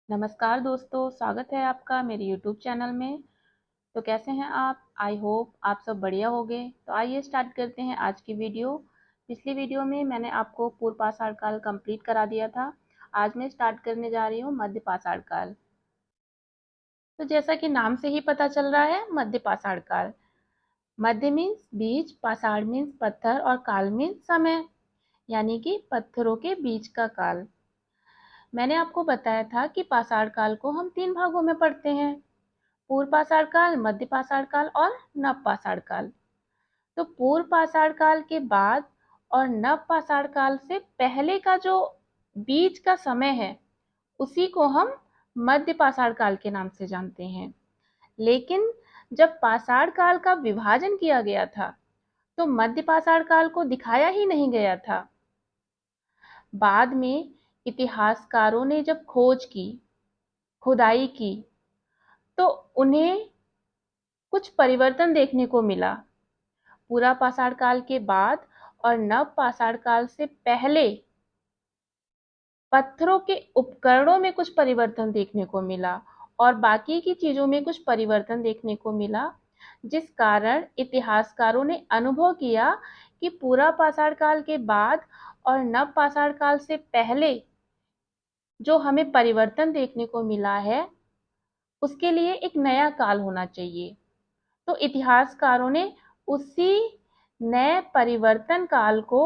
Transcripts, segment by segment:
नमस्कार दोस्तों, स्वागत है आपका मेरे यूट्यूब चैनल में। तो कैसे हैं आप? आई होप आप सब बढ़िया होंगे। तो आइए स्टार्ट करते हैं आज की वीडियो। पिछली वीडियो में मैंने आपको पूर्व पाषाण काल कंप्लीट करा दिया था। आज मैं स्टार्ट करने जा रही हूँ मध्य पाषाण काल। तो जैसा कि नाम से ही पता चल रहा है, मध्य पाषाण काल। मध्य मीन्स बीच, पाषाण मीन्स पत्थर और काल मीन्स समय, यानी कि पत्थरों के बीच का काल। मैंने आपको बताया था कि पाषाण काल को हम 3 भागों में पढ़ते हैं: पूर्व पाषाण काल, मध्य पाषाण काल और नव पाषाण काल। तो पूर्व पाषाण काल के बाद और नव पाषाण काल से पहले का जो बीच का समय है, उसी को हम मध्य पाषाण काल के नाम से जानते हैं। लेकिन जब पाषाण काल का विभाजन किया गया था, तो मध्य पाषाण काल को दिखाया ही नहीं गया था। बाद में इतिहासकारों ने जब खोज की, खुदाई की, तो उन्हें कुछ परिवर्तन देखने को मिला। पूरा पाषाण काल के बाद और नव पाषाण काल से पहले पत्थरों के उपकरणों में कुछ परिवर्तन देखने को मिला और बाकी की चीजों में कुछ परिवर्तन देखने को मिला, जिस कारण इतिहासकारों ने अनुभव किया कि पूरा पाषाण काल के बाद और नव पाषाण काल से पहले जो हमें परिवर्तन देखने को मिला है, उसके लिए एक नया काल होना चाहिए। तो इतिहासकारों ने उसी नए परिवर्तन काल को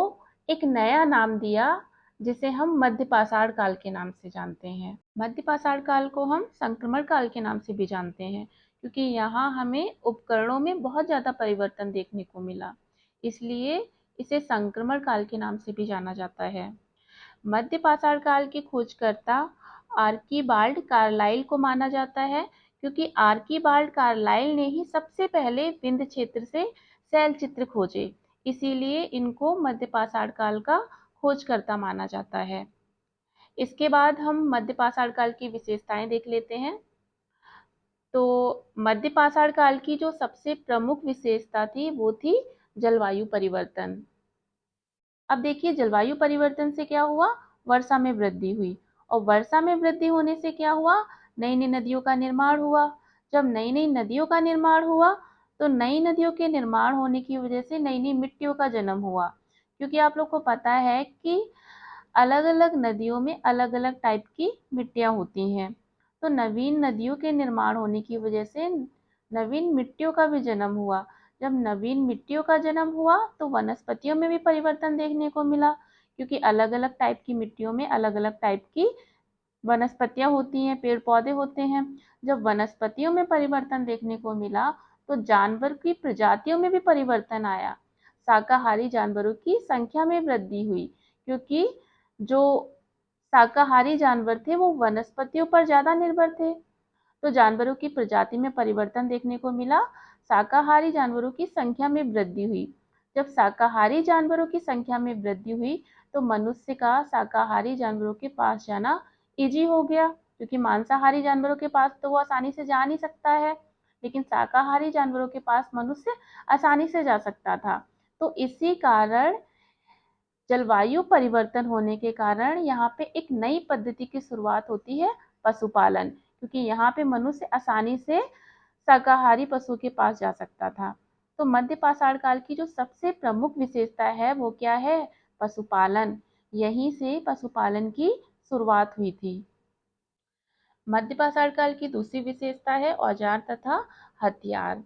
एक नया नाम दिया, जिसे हम मध्य पाषाण काल के नाम से जानते हैं। मध्य पाषाण काल को हम संक्रमण काल के नाम से भी जानते हैं, क्योंकि यहाँ हमें उपकरणों में बहुत ज़्यादा परिवर्तन देखने को मिला, इसलिए इसे संक्रमण काल के नाम से भी जाना जाता है। मध्य पाषाण काल के खोजकर्ता आर्कीबाल्ड कार्लाइल को माना जाता है, क्योंकि आर्कीबाल्ड कार्लाइल ने ही सबसे पहले विंध्य क्षेत्र से शैल चित्र खोजे, इसीलिए इनको मध्य पाषाण काल का खोजकर्ता माना जाता है। इसके बाद हम मध्य पाषाण काल की विशेषताएं देख लेते हैं। तो मध्य पाषाण काल की जो सबसे प्रमुख विशेषता थी, वो थी जलवायु परिवर्तन। अब देखिए, जलवायु परिवर्तन से क्या हुआ? वर्षा में वृद्धि हुई, और वर्षा में वृद्धि होने से क्या हुआ? नई नई नदियों का निर्माण हुआ। जब नई नई नदियों का निर्माण हुआ, तो नई नदियों के निर्माण होने की वजह से नई नई मिट्टियों का जन्म हुआ, क्योंकि आप लोग को पता है कि अलग अलग नदियों में अलग अलग टाइप की मिट्टियां होती हैं। तो नवीन नदियों के निर्माण होने की वजह से नवीन मिट्टियों का भी जन्म हुआ। जब नवीन मिट्टियों का जन्म हुआ, तो वनस्पतियों में भी परिवर्तन देखने को मिला, क्योंकि अलग अलग टाइप की मिट्टियों में अलग अलग टाइप की वनस्पतियां होती हैं, पेड़ पौधे होते हैं। जब वनस्पतियों में परिवर्तन देखने को मिला, तो जानवर की प्रजातियों में भी परिवर्तन आया। शाकाहारी जानवरों की संख्या में वृद्धि हुई, क्योंकि जो शाकाहारी जानवर थे वो वनस्पतियों पर ज्यादा निर्भर थे। तो जानवरों की प्रजाति में परिवर्तन देखने को मिला, शाकाहारी जानवरों की संख्या में वृद्धि हुई। जब शाकाहारी जानवरों की संख्या में वृद्धि हुई, तो मनुष्य का शाकाहारी जानवरों के पास जाना इजी हो गया, क्योंकि मांसाहारी जानवरों के पास तो वो आसानी से जा नहीं सकता है, लेकिन शाकाहारी जानवरों के पास मनुष्य आसानी से जा सकता था। तो इसी कारण जलवायु परिवर्तन होने के कारण यहाँ पे एक नई पद्धति की शुरुआत होती है, पशुपालन, क्योंकि यहाँ पे मनुष्य आसानी से शाकाहारी पशु के पास जा सकता था। तो मध्य पाषाण काल की जो सबसे प्रमुख विशेषता है, वो क्या है? पशुपालन। यहीं से पशुपालन की शुरुआत हुई थी। मध्य पाषाण काल की दूसरी विशेषता है औजार तथा हथियार।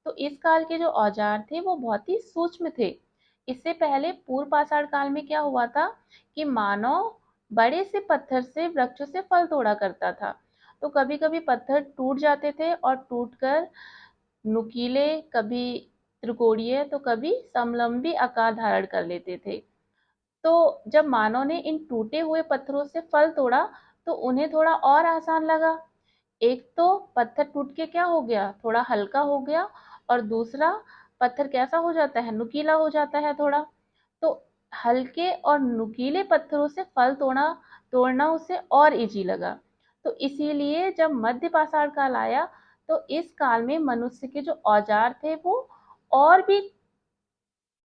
तो इस काल के जो औजार थे, वो बहुत ही सूक्ष्म थे। इससे पहले पूर्व पाषाण काल में क्या हुआ था कि मानव बड़े से पत्थर से, वृक्षों से फल तोड़ा करता था। तो कभी कभी पत्थर टूट जाते थे और टूटकर नुकीले, कभी त्रिकोणीय, तो कभी समलंबी आकार धारण कर लेते थे। तो जब मानव ने इन टूटे हुए पत्थरों से फल तोड़ा, तो उन्हें थोड़ा और आसान लगा। एक तो पत्थर टूट के क्या हो गया? थोड़ा हल्का हो गया, और दूसरा पत्थर कैसा हो जाता है? नुकीला हो जाता है थोड़ा। तो हल्के और नुकीले पत्थरों से फल तोड़ना तोड़ना उसे और इजी लगा। तो इसीलिए जब मध्य पाषाण काल आया, तो इस काल में मनुष्य के जो औजार थे, वो और भी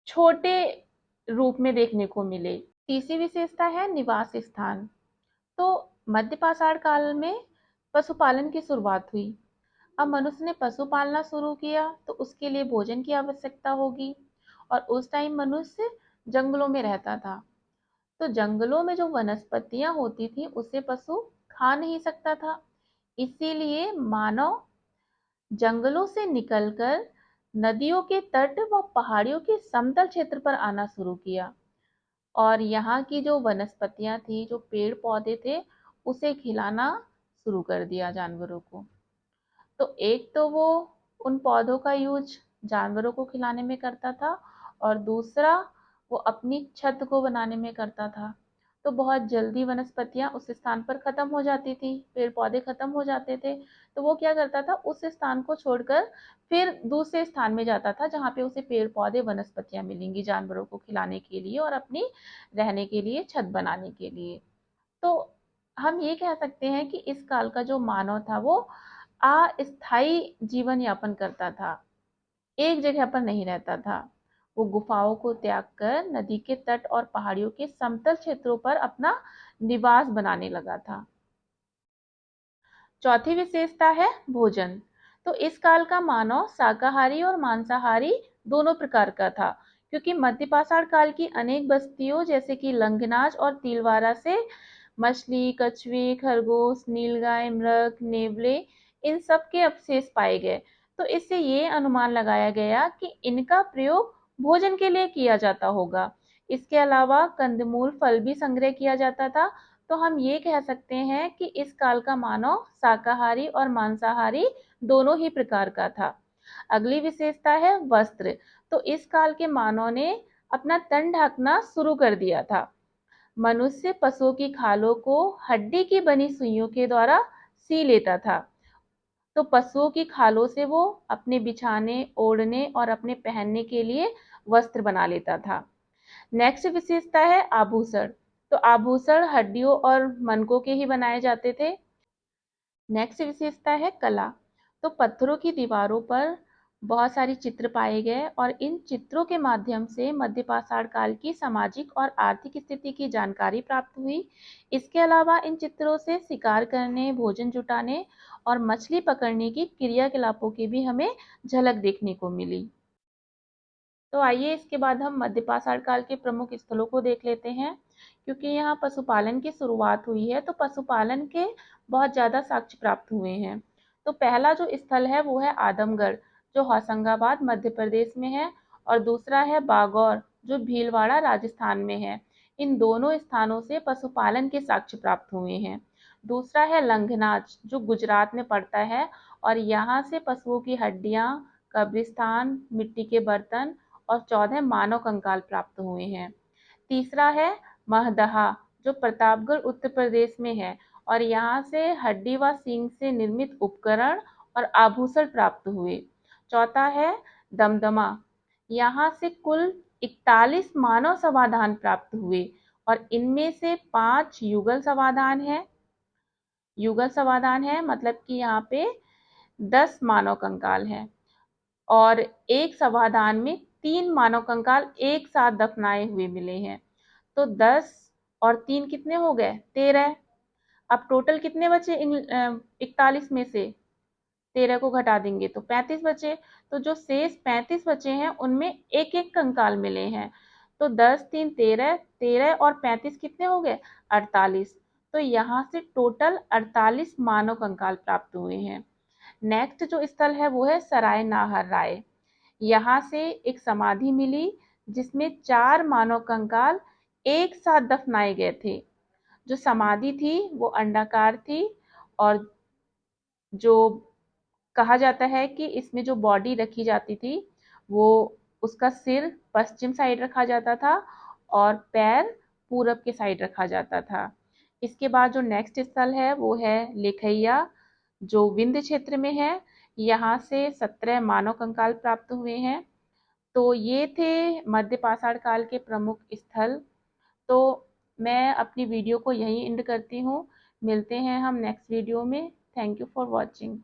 छोटे रूप में देखने को मिले। तीसरी विशेषता है निवास स्थान। तो मध्य पाषाण काल में पशुपालन की शुरुआत हुई। अब मनुष्य ने पशु पालना शुरू किया तो उसके लिए भोजन की आवश्यकता होगी, और उस टाइम मनुष्य जंगलों में रहता था। तो जंगलों में जो वनस्पतियां होती थी उसे पशु खा नहीं सकता था। इसीलिए मानव जंगलों से निकलकर नदियों के तट व पहाड़ियों के समतल क्षेत्र पर आना शुरू किया, और यहाँ की जो वनस्पतियां थी, जो पेड़ पौधे थे, उसे खिलाना शुरू कर दिया जानवरों को। तो एक तो वो उन पौधों का यूज जानवरों को खिलाने में करता था, और दूसरा वो अपनी छत को बनाने में करता था। तो बहुत जल्दी वनस्पतियां उस स्थान पर खत्म हो जाती थी, पेड़ पौधे खत्म हो जाते थे। तो वो क्या करता था, उस स्थान को छोड़कर फिर दूसरे स्थान में जाता था जहाँ पे उसे पेड़ पौधे वनस्पतियां मिलेंगी जानवरों को खिलाने के लिए और अपनी रहने के लिए, छत बनाने के लिए। तो हम ये कह सकते हैं कि इस काल का जो मानव था वो अस्थायी जीवन यापन करता था, एक जगह पर नहीं रहता था। वो गुफाओं को त्याग कर नदी के तट और पहाड़ियों के समतल क्षेत्रों पर अपना निवास बनाने लगा था। चौथी विशेषता है भोजन। तो इस काल का मानव शाकाहारी और मांसाहारी दोनों प्रकार का था, क्योंकि मध्यपाषाण काल की अनेक बस्तियों जैसे कि लंगनाज और तिलवारा से मछली, कछुए, खरगोश, नीलगाय, मृग, नेवले, इन सब के अवशेष पाए गए। तो इससे ये अनुमान लगाया गया कि इनका प्रयोग भोजन के लिए किया जाता होगा। इसके अलावा कंदमूल, फल भी संग्रह किया जाता था। तो हम ये कह सकते हैं कि इस काल का मानव शाकाहारी और मांसाहारी दोनों ही प्रकार का था। अगली विशेषता है वस्त्र। तो इस काल के मानव ने अपना तन ढकना शुरू कर दिया था। मनुष्य पशुओं की खालों को हड्डी की बनी सुइयों के द्वारा सी लेता था। तो पशुओं की खालों से वो अपने बिछाने, ओढ़ने और अपने पहनने के लिए वस्त्र बना लेता था। नेक्स्ट विशेषता है आभूषण। तो आभूषण हड्डियों और मनकों के ही बनाए जाते थे। नेक्स्ट विशेषता है कला। तो पत्थरों की दीवारों पर बहुत सारी चित्र पाए गए, और इन चित्रों के माध्यम से मध्यपाषाण काल की सामाजिक और आर्थिक स्थिति की जानकारी प्राप्त हुई। इसके अलावा इन चित्रों से शिकार करने, भोजन जुटाने और मछली पकड़ने की क्रियाकलापों की भी हमें झलक देखने को मिली। तो आइए इसके बाद हम मध्यपाषाण काल के प्रमुख स्थलों को देख लेते हैं। क्योंकि यहाँ पशुपालन की शुरुआत हुई है तो पशुपालन के बहुत ज़्यादा साक्ष्य प्राप्त हुए हैं। तो पहला जो स्थल है वो है आदमगढ़, जो होशंगाबाद मध्य प्रदेश में है, और दूसरा है बागौर, जो भीलवाड़ा राजस्थान में है। इन दोनों स्थानों से पशुपालन के साक्ष्य प्राप्त हुए हैं। दूसरा है लंघनाच, जो गुजरात में पड़ता है, और यहाँ से पशुओं की हड्डियाँ, कब्रिस्तान, मिट्टी के बर्तन और 14 मानव कंकाल प्राप्त हुए हैं। तीसरा है महदहा, जो प्रतापगढ़ उत्तर प्रदेश में है, और यहाँ से हड्डी व सींग से निर्मित उपकरण और आभूषण प्राप्त हुए। चौथा है दमदमा, यहाँ से कुल 41 मानव समाधान प्राप्त हुए, और इनमें से 5 युगल समाधान है। युगल समाधान है मतलब कि यहाँ पे 10 मानव कंकाल है, और एक समाधान में 3 मानव कंकाल एक साथ दफनाए हुए मिले हैं। तो 10 और 3 कितने हो गए, 13। अब टोटल कितने बचे 41 में से, 13 को घटा देंगे तो 35 बचे। तो जो शेष 35 बचे हैं उनमें एक एक कंकाल मिले हैं। तो 10 3 13, 13 और 35 कितने हो गए, 48। तो यहाँ से टोटल 48 मानव कंकाल प्राप्त हुए हैं। नेक्स्ट जो स्थल है वो है सराय नाहर राय। यहाँ से एक समाधि मिली जिसमें 4 मानव कंकाल एक साथ दफनाए गए थे। जो समाधि थी वो अंडाकार थी, और जो कहा जाता है कि इसमें जो बॉडी रखी जाती थी वो, उसका सिर पश्चिम साइड रखा जाता था और पैर पूरब के साइड रखा जाता था। इसके बाद जो नेक्स्ट स्थल है वो है लेखैया, जो विंध्य क्षेत्र में है। यहाँ से 17 मानव कंकाल प्राप्त हुए हैं। तो ये थे मध्य पाषाण काल के प्रमुख स्थल। तो मैं अपनी वीडियो को यहीं एंड करती हूँ। मिलते हैं हम नेक्स्ट वीडियो में। Thank you for watching.